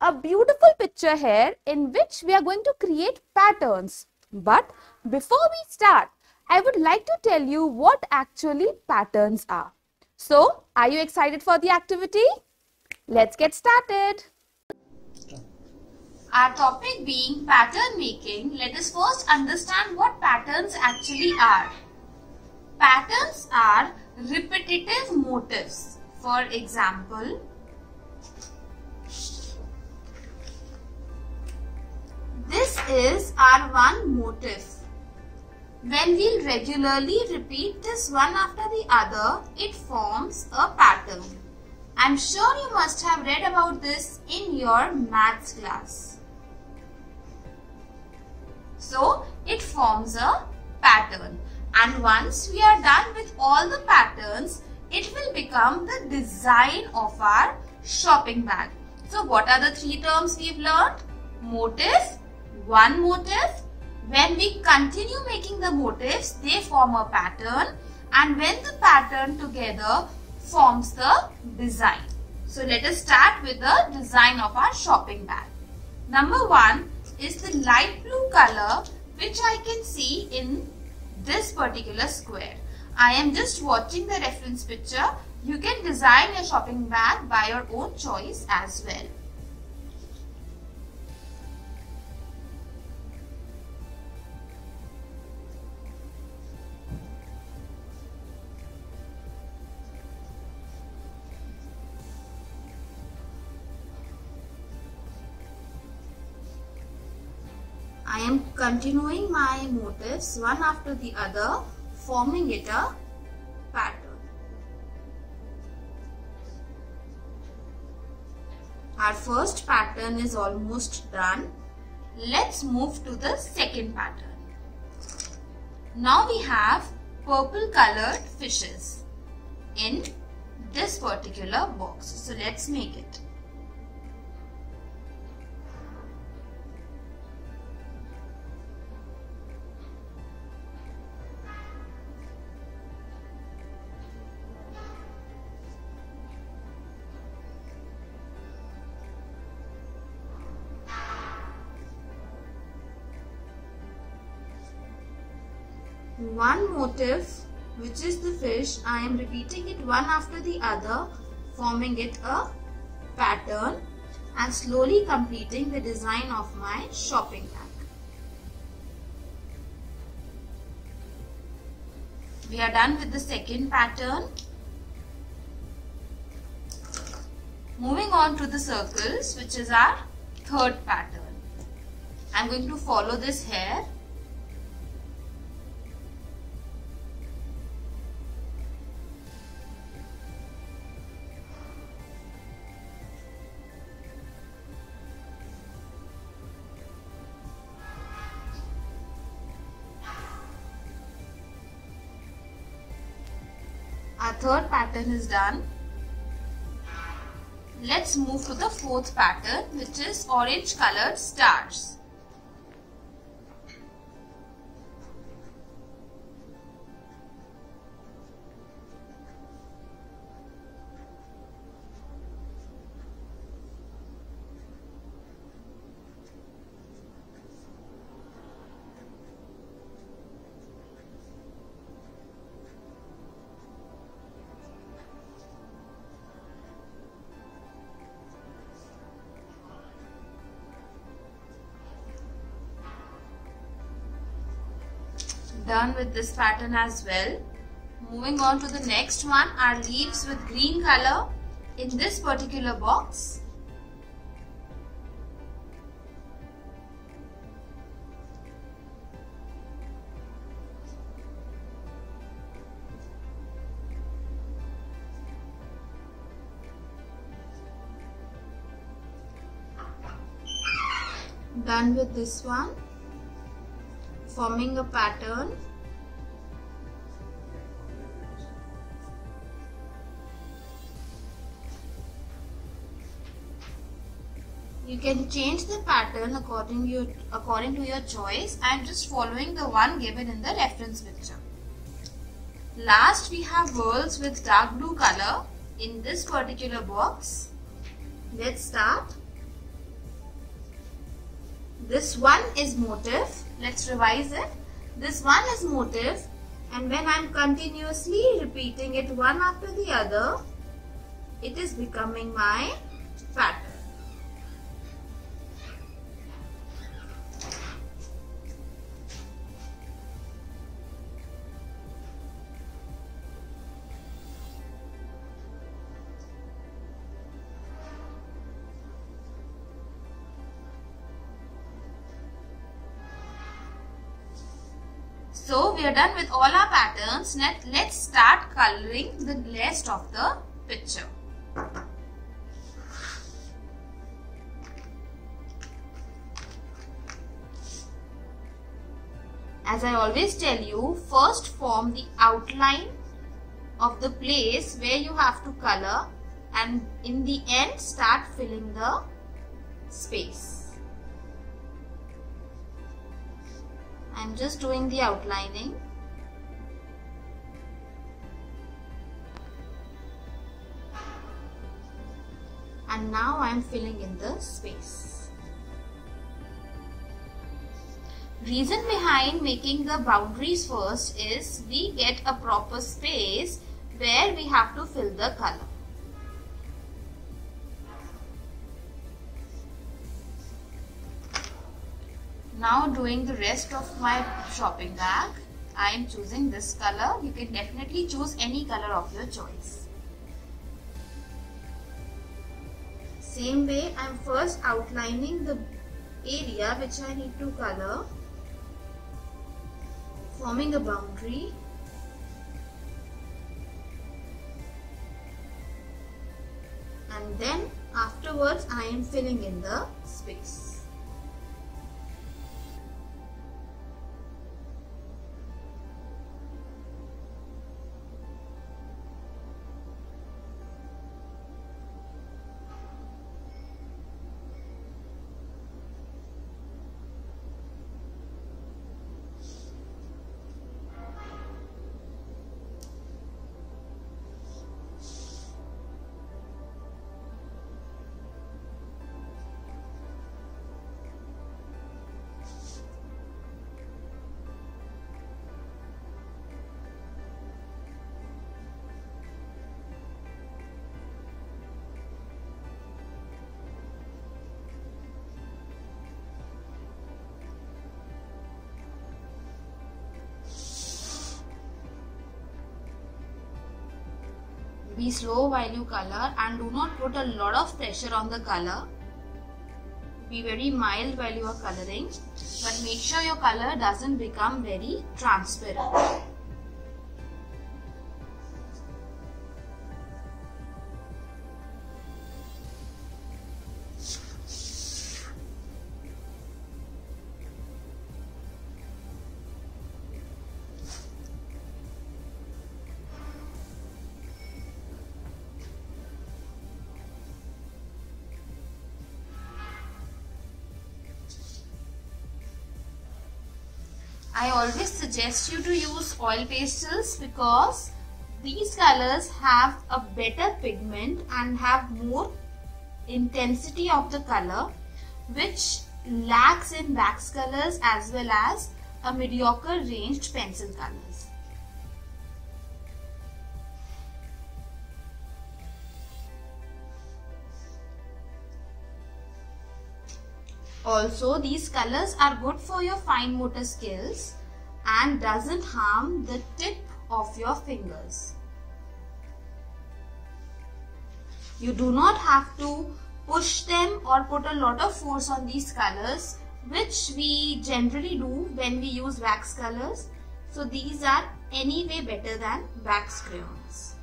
a beautiful picture here in which we are going to create patterns. But before we start, I would like to tell you what actually patterns are. So, are you excited for the activity? Let's get started. Our topic being pattern making, let us first understand what patterns actually are. Patterns are repetitive motifs. For example, this is our one motif. When we regularly repeat this one after the other, it forms a pattern. I'm sure you must have read about this in your maths class. So, it forms a pattern. And once we are done with all the patterns, it will become the design of our shopping bag. So, what are the three terms we've learned? Motif, one motif. When we continue making the motifs, they form a pattern, and when the pattern together forms the design. So let us start with the design of our shopping bag. Number one is the light blue color, which I can see in this particular square. I am just watching the reference picture. You can design your shopping bag by your own choice as well. I am continuing my motifs one after the other, forming it a pattern. Our first pattern is almost done. Let's move to the second pattern. Now we have purple colored fishes in this particular box. So let's make it. One motif, which is the fish, I am repeating it one after the other, forming it a pattern and slowly completing the design of my shopping bag. We are done with the second pattern. Moving on to the circles, which is our third pattern. I am going to follow this here. Our third pattern is done. Let's move to the fourth pattern, which is orange colored stars. Done with this pattern as well. Moving on to the next one, our leaves with green color in this particular box. Done with this one, forming a pattern. You can change the pattern according to your choice. I am just following the one given in the reference picture. Last, we have girls with dark blue color in this particular box. Let's start. This one is motif. Let's revise it. This one is motif, and when I'm continuously repeating it one after the other, it is becoming my pattern. So we are done with all our patterns. Let's start coloring the rest of the picture. As I always tell you, first form the outline of the place where you have to color, and in the end start filling the space. I'm just doing the outlining. And now I'm filling in the space. Reason behind making the boundaries first is we get a proper space where we have to fill the color. Now doing the rest of my shopping bag, I am choosing this color. You can definitely choose any color of your choice. Same way, I am first outlining the area which I need to color, forming a boundary. And then afterwards I am filling in the space. Be slow while you color and do not put a lot of pressure on the color. Be very mild while you are coloring, but make sure your color doesn't become very transparent. I always suggest you to use oil pastels because these colors have a better pigment and have more intensity of the color, which lacks in wax colors as well as a mediocre ranged pencil colors. Also, these colors are good for your fine motor skills and doesn't harm the tip of your fingers. You do not have to push them or put a lot of force on these colors, which we generally do when we use wax colors. So these are anyway better than wax crayons.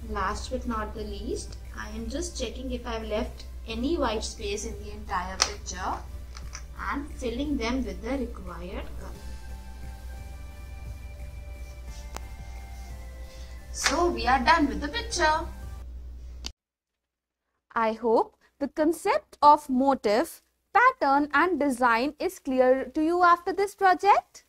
Last but not the least, I am just checking if I have left any white space in the entire picture and filling them with the required color. So we are done with the picture. I hope the concept of motif, pattern and design is clear to you after this project.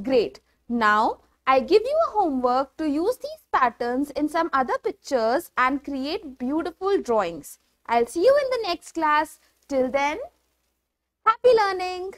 Great. Now I give you a homework to use these patterns in some other pictures and create beautiful drawings. I'll see you in the next class. Till then, happy learning!